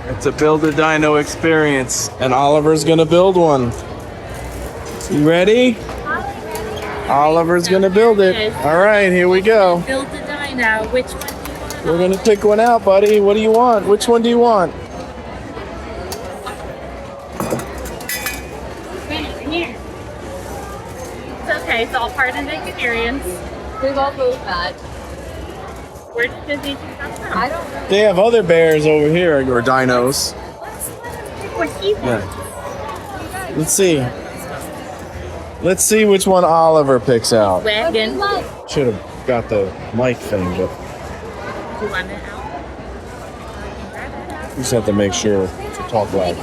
It's a build a dino experience, and Oliver's gonna build one. You ready? Oliver's gonna build it. All right, here we go. Build the dino. Which one do you want? We're gonna pick one out, buddy. What do you want? Which one do you want? Here. It's okay. It's all part of the experience. We've all moved that. Where did these come from? I don't know. They have other bears over here, or dinos. Let's let him pick what he wants. Yeah. Let's see. Let's see which one Oliver picks out. Wagon. Do Should have got the mic thing, but you want it out? you just have to make sure to talk loud.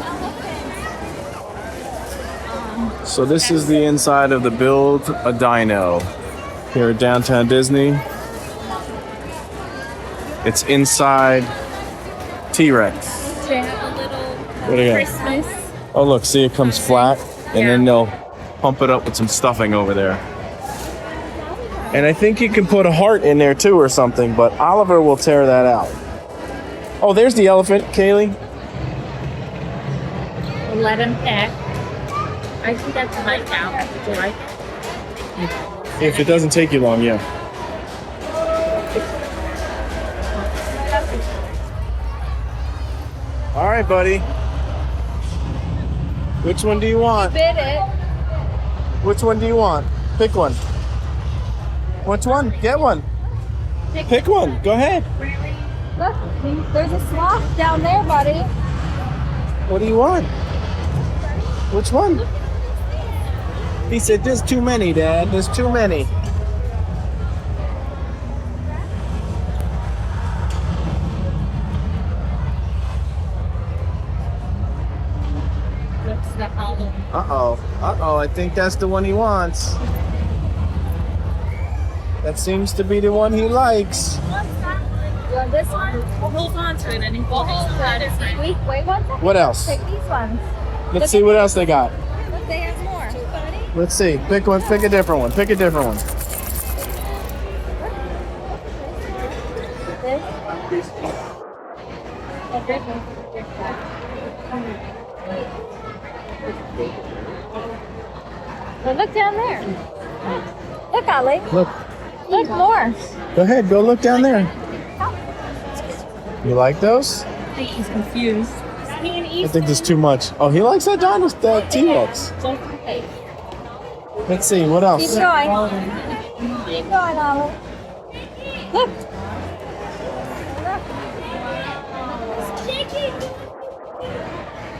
So this is the inside of the Build a Dino here at Downtown Disney. It's inside T-Rex. They have a little What do you got? Christmas. Oh look, see it comes flat, and then they'll pump it up with some stuffing over there. And I think you can put a heart in there too or something, but Oliver will tear that out. Oh, there's the elephant, Kaylee. We'll let him pick. I think that's a light out. Would you like it? If it doesn't take you long, yeah. All right, buddy. Which one do you want? Bid it. Which one do you want? Pick one. Which one? Get one. Pick one. Go ahead. Look, there's a sloth down there, buddy. What do you want? Which one? He said, there's too many, Dad. There's too many. What's the album? Uh-oh. Uh-oh. I think that's the one he wants. That seems to be the one he likes. You want this one? We'll hold on to it and he will hold on it. Wait one second. What else? Take these ones. Let's see what else they got. Look, they have more. Let's see. Pick one. Pick a different one. Pick a different one. This. Well, look down there. Look, Ollie. Look. Look more. Go ahead. Go look down there. You like those? I think he's confused. I think there's too much. Oh, he likes that dinosaur, that T-Rex. Let's see. What else? Keep going. Keep going, Ollie. Look.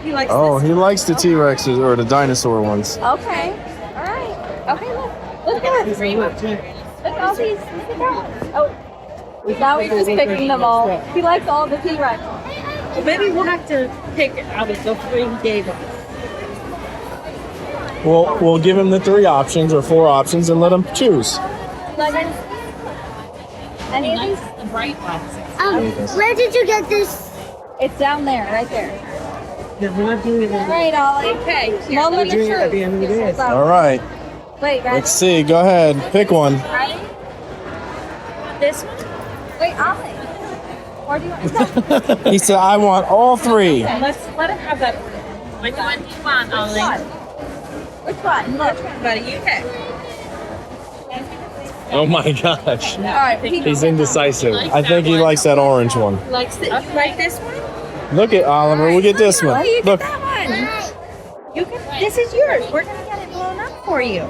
He likes Oh, he likes the T-Rexes or the dinosaur ones. Okay. All right. Okay, look. Look at it. Look all these. Look at that. Oh. Now he's just picking them all. He likes all the T-Rex. Well, maybe we'll have to pick out of the three he gave us. We'll give him the 3 options or 4 options and let him choose. Lemon. Any of these? The bright ones. Where did you get this? It's down there, right there. We're not doing All right, Ollie. Okay. Moment of truth. All right. Wait, guys. Let's see. Go ahead. Pick one. Ready? this one. Wait, Ollie. Or do you want? He said, I want all 3. Let's let him have that. Which one do you want, Ollie? Which one? Look. Buddy, you pick. Oh my gosh. All right. He's indecisive. I think he likes that orange one. Likes it. You like this one? Look at Oliver. We'll get this one. You Look. get that one. You can. This is yours. We're gonna get it blown up for you.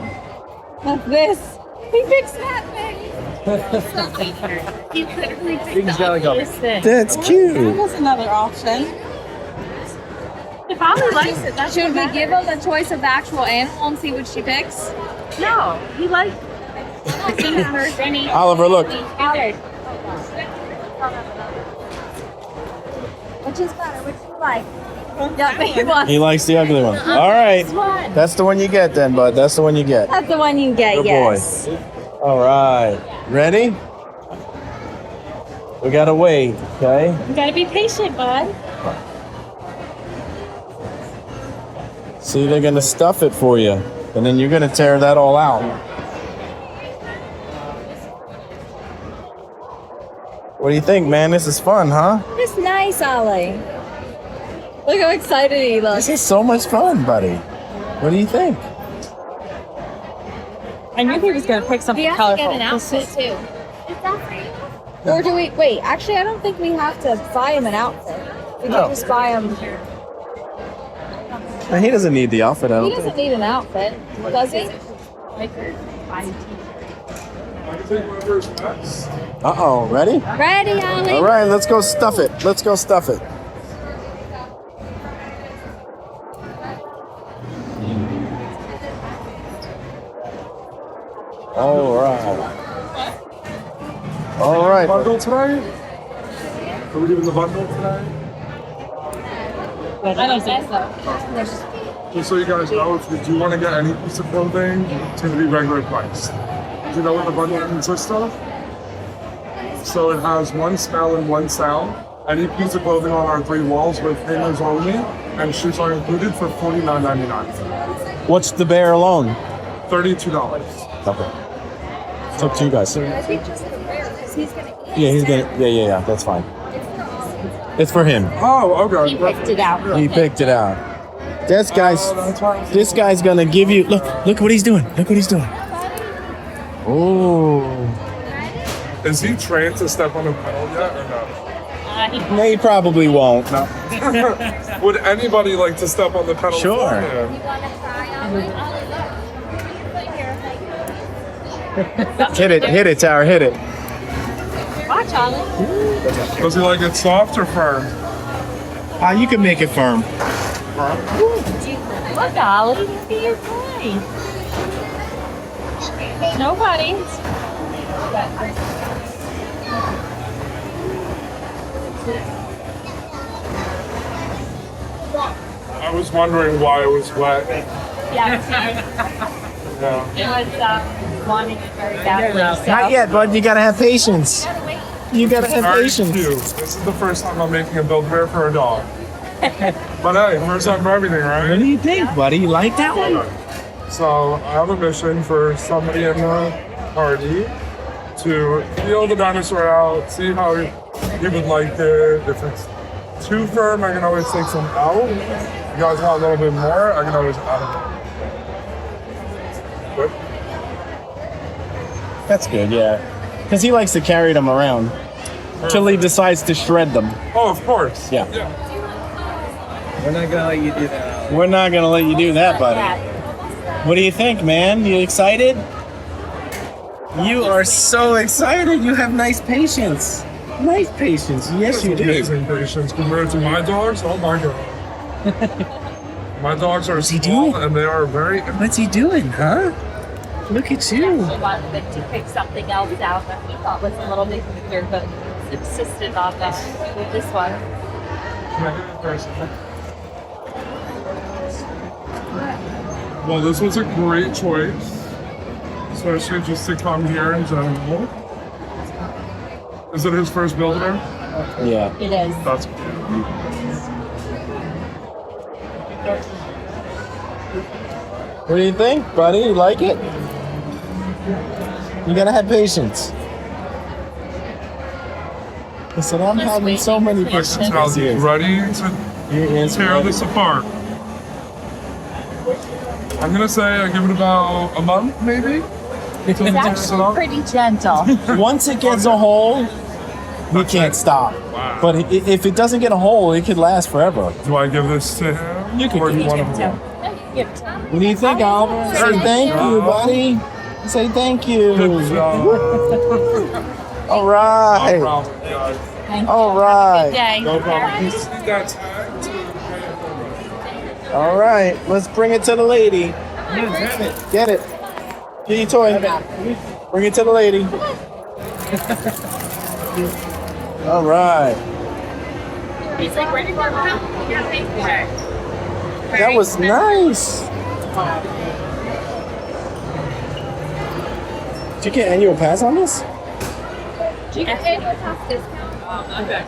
What's this? He picks that thing. He literally picked He's gotta go. this thing. That's cute. was another option. If Ollie likes it, that's Should we what give him the choice of the actual animal and see which she picks? matters. No, he likes. I think there's any. Oliver, look. Olive. Which is better? Which do you like? He likes the ugly one. All right. That's the one you get then, bud. That's the one you get. That's the one you get, Good yes. boy. All right. Ready? We gotta wait, okay? You gotta be patient, bud. See, they're gonna stuff it for you, and then you're gonna tear that all out. What do you think, man? This is fun, huh? It's nice, Ollie. Look how excited he looks. This is so much fun, buddy. What do you think? I knew he was going to pick something He has to colorful. get an outfit too. Is that for you? Or do we, wait, actually I don't think we have to buy him an outfit. We can No. just buy him, He doesn't need the outfit, I he don't doesn't think. need an outfit, does he? Uh-oh, ready? Ready, Ollie? All right, let's go stuff it. Let's go stuff it. All right. All right. Bundle today? Are we doing the bundle today? I don't think so. Just so you guys know, if you do want to get any piece of clothing, it's going to be regular price. Do you know what the bundle consists of? So it has one smell and one sound. Any piece of clothing on our 3 walls with hangers only, and shoes are included for $49.99. What's the bear alone? $32. Okay. It's up to you guys. I think just the bear, because he's gonna eat. Yeah, he's gonna. Yeah. That's fine. It's for him. Oh, okay. He picked it out. He picked it out. This guy's gonna give you. Look what he's doing. Look what he's doing. Oh. Is he trained to step on a pedal yet or no? No, he probably won't. No. Would anybody like to step on the pedal? Sure. for him? You wanna try Ollie? Ollie, look. Hit it, Tower. Hit it. Watch, Ollie. Does he like it soft or firm? You can make it firm. Look, Ollie. See your toy. Nobody. I was wondering why it was wet. Yeah. Yeah. It was wanting it very badly. So. Not yet, bud. You gotta have patience. You gotta have Very patience. cute. This is the first time I'm making a Build-A-Bear for a dog. But hey, first time for everything, What right? do you think, buddy? You like that one? So I have a mission for somebody in the party to feel the dinosaur out, see how he would like it. If it's too firm, I can always take some out. If you guys want a little bit more, I can always add it. Good. That's good, yeah. Because he likes to carry them around till he decides to shred them. Oh, of course. Yeah. We're not gonna let you do that. We're not gonna let you do that, buddy. What do you think, man? You excited? You are so excited. You have nice patience. Nice patience. Yes, you do. Amazing patience compared to my dogs. Oh my god. My dogs are he small doing? and they are very. What's he doing, huh? Look at you. He wanted them to pick something else out that he thought was a little bit weird, but insisted on this one. Well, this was a great choice, especially just to come here in general. Is it his first Build-A-Bear? Yeah. It is. That's What do you think, buddy? You like it? You gotta have patience. I said, I'm having so many This is patience. how he's ready to tear this apart. I'm gonna say I give it about a month, maybe. It's actually pretty gentle. Once it gets a hole, we can't stop. Wow. But if it doesn't get a hole, it could last forever. Do I give this to him? You can or do give you it want to him? Give it to him. What do you think, Oliver? Say thank you, buddy. Say thank you. Good job. All No right. problem, guys. Thank you. All right. Day. No problem. You just need that tag to pay it forward. All right. Let's bring it to the lady. Get it. Get your toy. Bring it to the lady. All right. He's like, ready for it? Yeah, thank you. That was nice. Did you get annual pass on this? Do you get annual pass discount? Okay.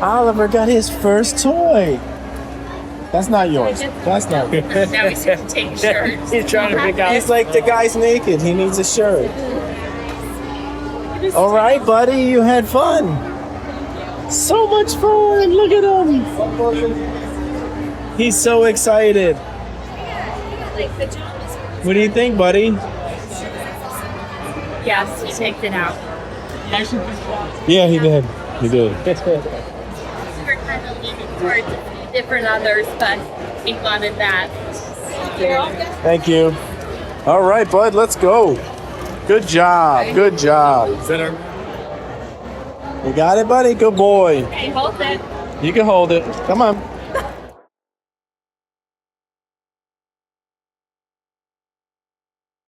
Oliver got his first toy. That's not yours. That's not yours. Now he's going to take shirts. He's trying to pick out. He's like, the guy's naked. He needs a shirt. All right, buddy, you had fun. So much fun. Look at him. He's so excited. What do you think, buddy? Yes, he takes it out. Yeah, he did. He did. We were kind of leaning towards different others, but he wanted that. Thank you. All right, bud, let's go. Good job. Good job. You got it, buddy? Good boy. Hey, hold it. You can hold it. Come on.